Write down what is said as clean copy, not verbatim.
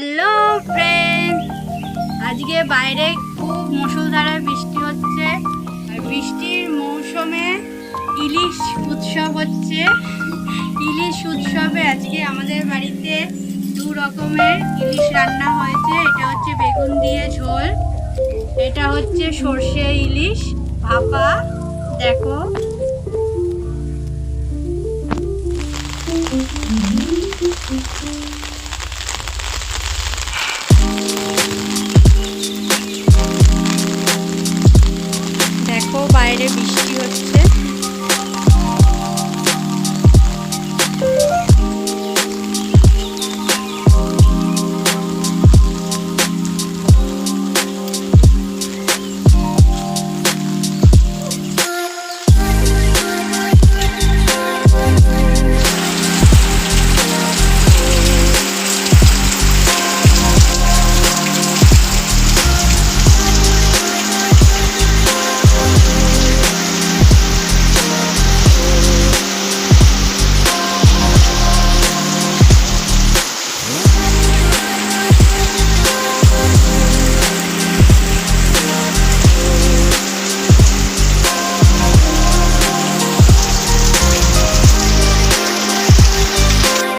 Hello friend, আজকে বাইরে খুব মুষলধারে বৃষ্টি হচ্ছে আর বৃষ্টির মৌসুমে ইলিশ উৎসব হচ্ছে। ইলিশ উৎসবে আজকে আমাদের বাড়িতে দু রকমের ইলিশ রান্না হয়েছে। এটা হচ্ছে বেগুন দিয়ে ঝোল, এটা হচ্ছে সর্ষে ইলিশ ভাপা। দেখো